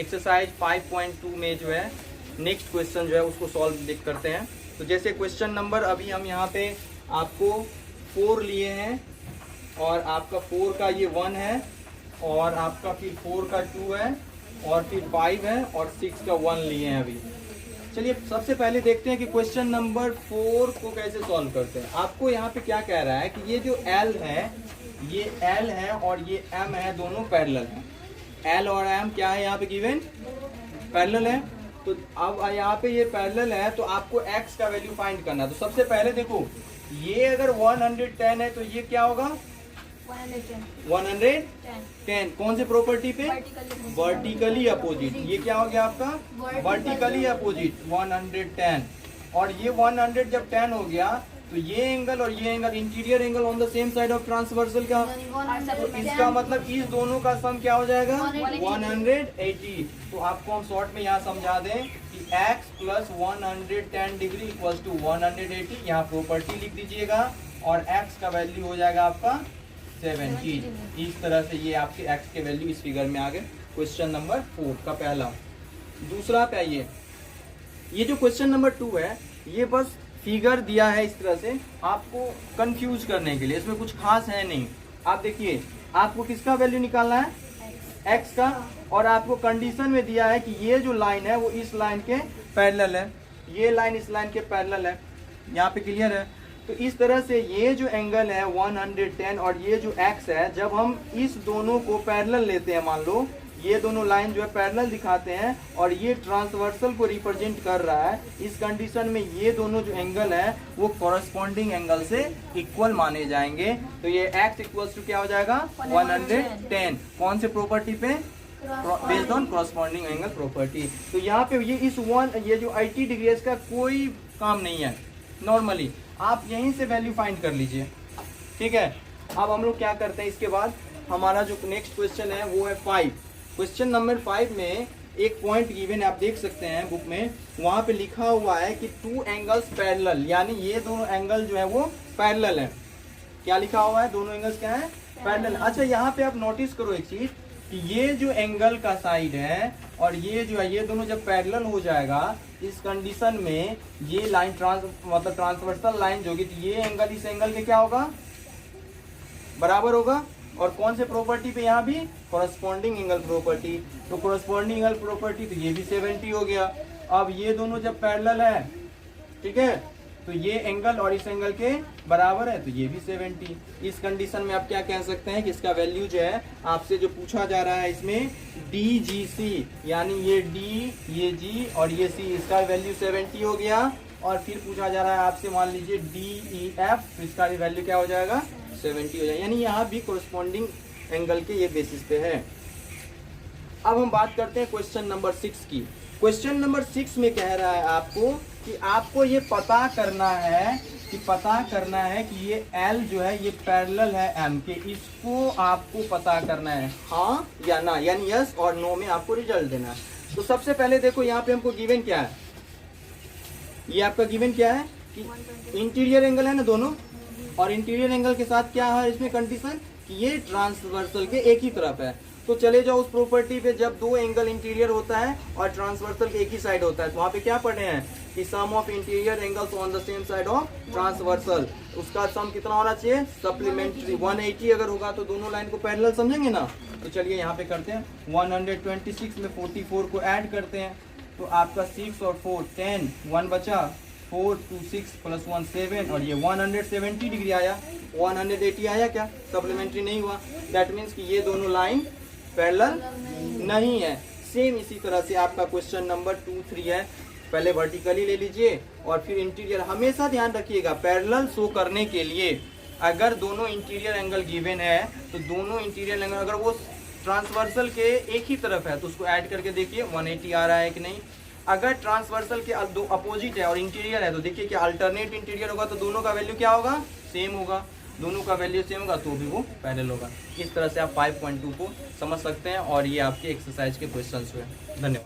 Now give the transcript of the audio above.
Exercise 5.2 में जो है नेक्स्ट क्वेश्चन जो है उसको सॉल्व देख करते हैं। तो जैसे क्वेश्चन नंबर अभी हम यहाँ पे आपको 4 लिए हैं और आपका 4 का ये 1 है और आपका फिर 4 का 2 है और फिर 5 है और 6 का 1 लिए हैं अभी। चलिए सबसे पहले देखते हैं कि क्वेश्चन नंबर 4 को कैसे सॉल्व करते हैं। आपको यहाँ पे क्या कह रहा है कि ये जो L है, ये L है और ये M है, दोनों पैरेलल हैं। L और M क्या है यहाँ पे गिवन? पैरेलल है। तो अब यहाँ पे ये पैरेलल है तो आपको x का वैल्यू फाइंड करना है। तो सबसे पहले देखो, ये अगर 110 है तो ये क्या होगा? 110। कौन से प्रॉपर्टी पे? Vertically opposite. ये क्या हो गया आपका? Vertically opposite 110। और ये 100 जब 10 हो गया तो ये एंगल और ये angle interior angle on the same side of transversal का, तो इसका मतलब इस दोनों का सम क्या हो जाएगा? 180। तो आपको हम शॉर्ट में यहाँ समझा दें कि x plus 110 degree equal to 180। यहाँ प्रॉपर्टी लिख दीजिएगा और x का वैल्यू हो जाएगा आपका 70। इस तरह से ये आपके x के वैल्यू इस फिगर में आ गए। क्वेश्चन नंबर 4 का पहला। दूसरा पे आइए, ये जो क्वेश्चन नंबर 2 है ये बस फिगर दिया है इस तरह से आपको कंफ्यूज करने के लिए, इसमें कुछ खास है नहीं। आप देखिए, आपको किसका वैल्यू निकालना है? x का। और आपको कंडीशन में दिया है कि ये जो लाइन है वो इस लाइन के पैरेलल है, ये लाइन इस लाइन के पैरेलल है। यहाँ पे क्लियर है? तो इस तरह से ये जो एंगल है 110 और ये जो x है, जब हम इस दोनों को पैरेलल लेते हैं, मान लो ये दोनों लाइन जो है पैरेलल दिखाते हैं और ये ट्रांसवर्सल को रिप्रेजेंट कर रहा है, इस कंडीशन में ये दोनों जो एंगल है वो कॉरस्पॉन्डिंग एंगल से इक्वल माने जाएंगे। तो ये x इक्वल्स टू क्या हो जाएगा? 110। कौन से प्रॉपर्टी पे? Based on corresponding angle property. तो यहाँ पे ये ये जो 80 डिग्री है इसका कोई काम नहीं है। नॉर्मली आप यहीं से वैल्यू फाइंड कर लीजिए, ठीक है। अब हम लोग क्या करते हैं, इसके बाद हमारा जो नेक्स्ट क्वेश्चन है वो है 5। क्वेश्चन नंबर 5 में एक पॉइंट गिवन आप देख सकते हैं बुक में, वहां पे लिखा हुआ है कि 2 एंगल्स पैरेलल, यानी ये दोनों एंगल जो है वो पैरेलल है। क्या लिखा हुआ है? दोनों एंगल्स क्या है? पैरेलल। अच्छा, यहाँ पे आप नोटिस करो एक चीज कि ये जो एंगल का साइड है और ये जो है, ये दोनों जब पैरेलल हो जाएगा इस कंडीशन में ये लाइन मतलब ट्रांसवर्सल लाइन जो होगी, तो ये एंगल इस एंगल के क्या होगा? बराबर होगा। और कौन से प्रॉपर्टी पे? यहाँ भी कॉरस्पॉन्डिंग एंगल प्रॉपर्टी। तो कॉरस्पॉन्डिंग एंगल प्रॉपर्टी, तो ये भी 70 हो गया। अब ये दोनों जब पैरेलल है, ठीक है, तो ये एंगल और इस एंगल के बराबर है, तो ये भी 70। इस कंडीशन में आप क्या कह सकते हैं कि इसका वैल्यू जो है आपसे जो पूछा जा रहा है इसमें DGC, यानी ये D, ये G और ये C, इसका वैल्यू 70 हो गया। और फिर पूछा जा रहा है आपसे, मान लीजिए DEF, तो इसका वैल्यू क्या हो जाएगा? 70 हो जाएगा। यानी यहाँ भी कोरस्पॉन्डिंग एंगल के ये बेसिस पे है। अब हम बात करते हैं क्वेश्चन नंबर 6 की। क्वेश्चन नंबर 6 में कह रहा है आपको कि आपको ये पता करना है कि ये L जो है ये पैरेलल है M के, इसको आपको पता करना है, हाँ या ना, यानी यस और नो में आपको रिजल्ट देना है। तो सबसे पहले देखो यहाँ पे हमको गिवन क्या है, ये आपका गिवन क्या है कि इंटीरियर एंगल है ना दोनों, और इंटीरियर एंगल के साथ क्या है इसमें कंडीशन कि ये ट्रांसवर्सल के एक ही तरफ है। तो चले जाओ उस प्रॉपर्टी पे, जब 2 एंगल इंटीरियर होता है और ट्रांसवर्सल के एक ही साइड होता है, तो वहाँ पे क्या पढ़े हैं कि sum of interior angles on the same side of transversal, उसका सम कितना होना चाहिए? सप्लीमेंट्री 180 अगर होगा तो दोनों लाइन को पैरेलल समझेंगे ना। तो चलिए यहाँ पे करते हैं, 126 में 44 को ऐड करते हैं, तो आपका 6 और 4 10, 1 बचा, 4 2 6 प्लस 1 7, और ये 170 डिग्री आया। 180 आया क्या? सप्लीमेंट्री नहीं हुआ। दैट मीन्स कि ये दोनों लाइन पैरेलल नहीं है। सेम इसी तरह से आपका क्वेश्चन नंबर 2 3 है। पहले वर्टिकली ले लीजिए और फिर इंटीरियर। हमेशा ध्यान रखिएगा पैरेलल शो करने के लिए अगर दोनों इंटीरियर एंगल गिवन है तो दोनों इंटीरियर एंगल अगर वो ट्रांसवर्सल के एक ही तरफ है तो उसको ऐड करके देखिए 180 आ रहा है कि नहीं। अगर ट्रांसवर्सल के दो अपोजिट है और इंटीरियर है तो देखिए कि अल्टरनेट इंटीरियर होगा तो दोनों का वैल्यू क्या होगा? सेम होगा। दोनों का वैल्यू सेम होगा तो भी वो पैरेलल होगा। इस तरह से आप 5.2 को समझ सकते हैं और ये आपके एक्सरसाइज के क्वेश्चंस हुए। धन्यवाद।